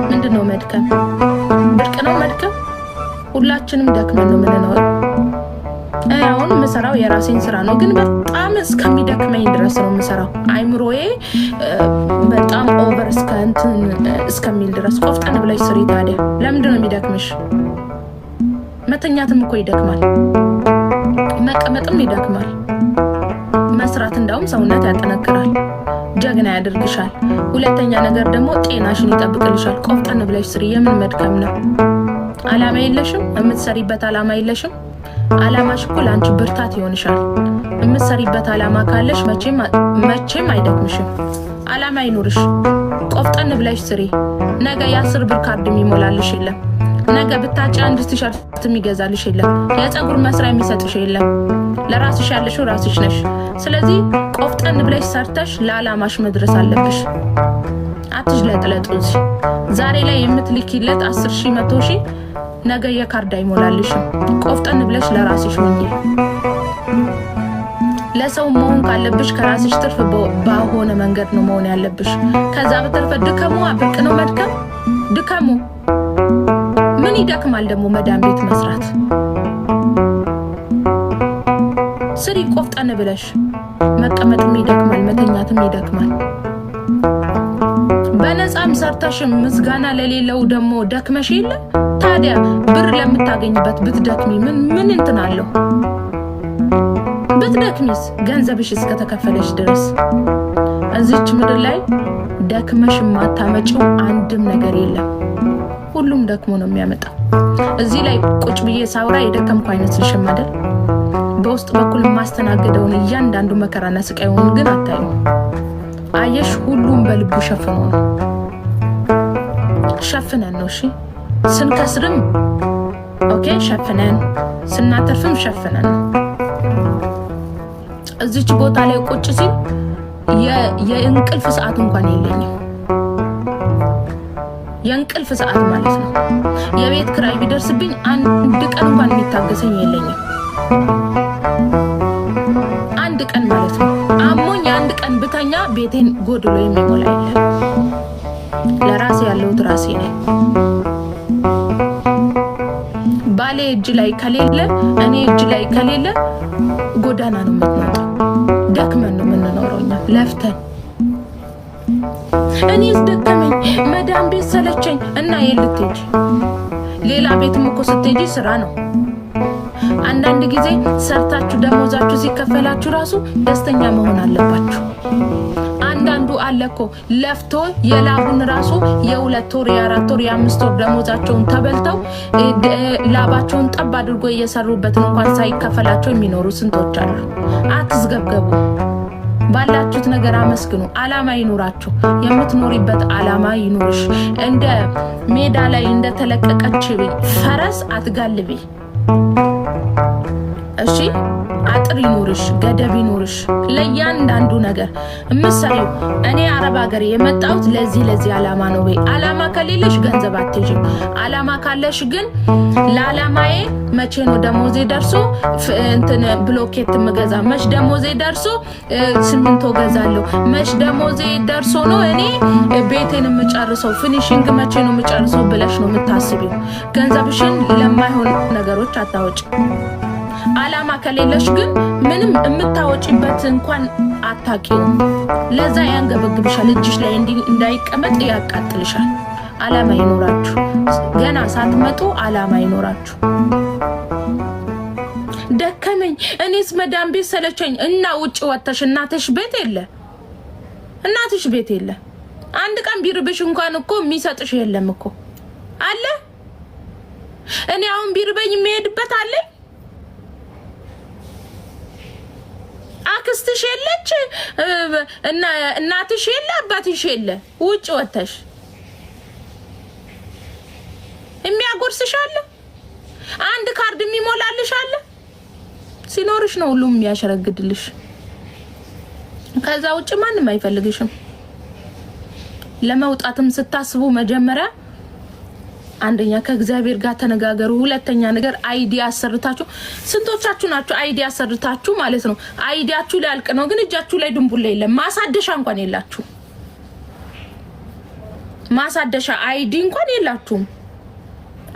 ምንድነው መድከም? ብርቅ ነው መድከም? ሁላችንም ደክመን ነው ምንኖር። አሁን ምሰራው የራሴን ስራ ነው፣ ግን በጣም እስከሚደክመኝ ድረስ ነው ምሰራው። አይምሮዬ በጣም ኦቨር እስከሚል ድረስ ቆፍጠን ብለሽ ስሪ። ታዲያ ለምንድን ነው የሚደክምሽ? መተኛትም እኮ ይደክማል፣ መቀመጥም ይደክማል። መስራት እንዳውም ሰውነት ያጠነክራል፣ ጀግና ያደርግሻል። ሁለተኛ ነገር ደግሞ ጤናሽን ይጠብቅልሻል። ቆፍጠን ብለሽ ስሪ። የምን መድከም ነው? አላማ የለሽም? የምትሰሪበት አላማ የለሽም? አላማሽ እኮ ለአንቺ ብርታት ይሆንሻል። የምትሰሪበት አላማ ካለሽ መቼም አይደክምሽም። አላማ ይኑርሽ። ቆፍጠን ብለሽ ስሪ። ነገ የ10 ብር ካርድ የሚሞላልሽ የለም። ነገ ብታጭ አንድ ቲሸርት የሚገዛልሽ የለም። የፀጉር መስሪያ የሚሰጥሽ የለም። ለራስሽ ያለሽው ራስሽ ነሽ። ስለዚህ ቆፍጠን ብለሽ ሰርተሽ ለአላማሽ መድረስ አለብሽ። አትሽለጥለጡሽ። ዛሬ ላይ የምትልኪለት 10,000 100,000 ነገ የካርድ አይሞላልሽም። ቆፍጠን ብለሽ ለራስሽ ሁኚ። ለሰው መሆን ካለብሽ ከራስሽ ትርፍ ባሆነ መንገድ ነው መሆን ያለብሽ። ከዛ በተረፈ ድከሙ። ብርቅ ነው መድከም? ድከሙ። ምን ይደክማል ደግሞ መዳም ቤት መስራት? ስሪ ቆፍጠን ብለሽ። መቀመጥም ይደክማል፣ መተኛትም ይደክማል። በነፃም ሰርተሽ ምስጋና ለሌለው ደግሞ ደክመሽ የለ? ታዲያ ብር ለምታገኝበት ብትደክሚ ምን እንትን አለው? ብትደክሚስ ገንዘብሽ እስከተከፈለሽ ድረስ። እዚች ምድር ላይ ደክመሽ ማታመጪው አንድም ነገር የለም። ሁሉም ደክሞ ነው የሚያመጣው። እዚህ ላይ ቁጭ ብዬ ሳውራ የደከምኩ አይመስልሽም አይደል? በውስጥ በኩል ማስተናገደውን እያንዳንዱ መከራና ስቃዩን ግን አታዩ። አየሽ፣ ሁሉም በልቡ ሸፍኖ ነው። ሸፍነን ነው። እሺ ስንከስርም ኦኬ ሸፍነን፣ ስናተርፍም ሸፍነን ነው። እዚች ቦታ ላይ ቁጭ ሲል የእንቅልፍ ሰዓት እንኳን የለኝም። የእንቅልፍ ሰዓት ማለት ነው። የቤት ክራይ ቢደርስብኝ አንድ ቀን እንኳን የሚታገሰኝ የለኝም። አንድ ቀን ማለት ነው። አሞኝ አንድ ቀን ብተኛ ቤቴን ጎድሎ የሚሞላ የለም። ለራሴ ያለሁት ራሴ ነኝ። ባሌ እጅ ላይ ከሌለ፣ እኔ እጅ ላይ ከሌለ ጎዳና ነው የምትኖረው። ደክመን ነው የምንኖረው እኛ ለፍተን። እኔስ ደከመኝ፣ መዳም ቤት ሰለቸኝ እና የልትሄጂ ሌላ ቤትም እኮ ስትሄጂ ስራ ነው። አንዳንድ ጊዜ ሰርታችሁ ደሞዛችሁ ሲከፈላችሁ ራሱ ደስተኛ መሆን አለባችሁ። አንዳንዱ አለኮ ለፍቶ የላቡን ራሱ የ2 ወር የ4 ወር የ5 ወር ደሞዛቸውን ተበልተው ላባቸውን ጠብ አድርጎ እየሰሩበትን እንኳን ሳይከፈላቸው የሚኖሩ ስንቶች አሉ። አትስገብገቡ። ባላችሁት ነገር አመስግኑ። አላማ ይኑራችሁ። የምትኖሪበት አላማ ይኑርሽ። እንደ ሜዳ ላይ እንደተለቀቀች ፈረስ አትጋልቢ። እሺ አጥር ይኑርሽ፣ ገደብ ይኑርሽ ለእያንዳንዱ ነገር እምትሰሪው። እኔ አረብ ሀገር የመጣሁት ለዚህ አላማ ነው። ወይ አላማ ከሌለሽ ገንዘብ አትይዥም። አላማ ካለሽ ግን ለአላማዬ መቼ ነው ደሞዜ ደርሶ እንትን ብሎኬት ምገዛ፣ መች ደሞዜ ደርሶ ሲሚንቶ ገዛለሁ፣ መች ደሞዜ ደርሶ ነው እኔ ቤቴን የምጨርሰው፣ ፊኒሺንግ መቼ ነው የምጨርሰው ብለሽ ነው የምታስቢው። ገንዘብሽን ለማይሆን ነገሮች አታወጪ። አላማ ከሌለሽ ግን ምንም የምታወጪበት እንኳን አታቂውም። ለዛ ያንገበግብሻል፣ እጅሽ ላይ እንዳይቀመጥ ያቃጥልሻል። አላማ ይኖራችሁ። ገና ሳትመጡ አላማ ይኖራችሁ። ደከመኝ፣ እኔስ መዳም ቤት ሰለቸኝ እና ውጭ ወጥተሽ እናትሽ ቤት የለ። አንድ ቀን ቢርብሽ እንኳን እኮ የሚሰጥሽ የለም እኮ አለ። እኔ አሁን ቢርበኝ የሚሄድበት አለ። አክስትሽ የለች እና እናትሽ የለ፣ አባትሽ የለ። ውጭ ወጥተሽ የሚያጎርስሽ አለ። አንድ ካርድ የሚሞላልሽ አለ። ሲኖርሽ ነው ሁሉም የሚያሸረግድልሽ። ከዛ ውጭ ማንም አይፈልግሽም። ለመውጣትም ስታስቡ መጀመሪያ አንደኛ ከእግዚአብሔር ጋር ተነጋገሩ። ሁለተኛ ነገር አይዲያ አሰርታችሁ፣ ስንቶቻችሁ ናችሁ አይዲያ አሰርታችሁ ማለት ነው አይዲያችሁ ሊያልቅ ነው ግን እጃችሁ ላይ ድንቡላ የለም፣ ማሳደሻ እንኳን የላችሁ። ማሳደሻ አይዲ እንኳን የላችሁም።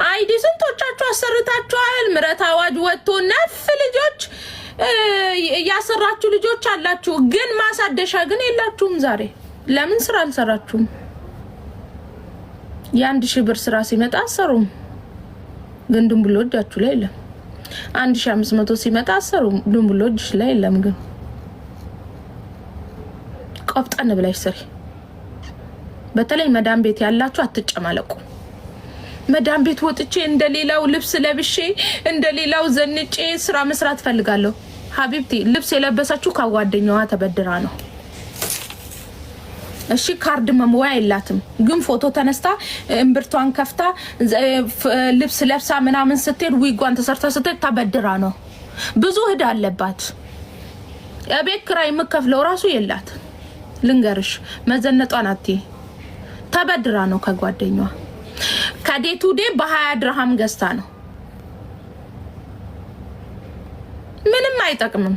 አይዲ ስንቶቻችሁ አሰርታችኋል? ምረት አዋጅ ወጥቶ ነፍ ልጆች ያሰራችሁ ልጆች አላችሁ፣ ግን ማሳደሻ ግን የላችሁም። ዛሬ ለምን ስራ አልሰራችሁም? የ1000 ብር ስራ ሲመጣ አሰሩም፣ ግን ድንብሎ እጃችሁ ላይ የለም። 1500 ሲመጣ አሰሩም፣ ድንብሎ እጅሽ ላይ የለም። ግን ቆፍጠን ብለሽ ስሪ። በተለይ መዳም ቤት ያላችሁ አትጨማለቁ። መዳም ቤት ወጥቼ እንደሌላው ልብስ ለብሼ እንደሌላው ዘንጬ ስራ መስራት ፈልጋለሁ። ሀቢብቲ ልብስ የለበሰችው ከጓደኛዋ ተበድራ ነው። እሺ ካርድ መሙያ የላትም፣ ግን ፎቶ ተነስታ እምብርቷን ከፍታ ልብስ ለብሳ ምናምን ስትሄድ ዊጓን ተሰርታ ስትሄድ ተበድራ ነው። ብዙ እዳ አለባት። የቤት ኪራይ የምከፍለው ራሱ የላት። ልንገርሽ መዘነጧን አትይ። ተበድራ ነው ከጓደኛዋ። ከዴቱ ዴ በ20 ድርሃም ገዝታ ነው። ምንም አይጠቅምም።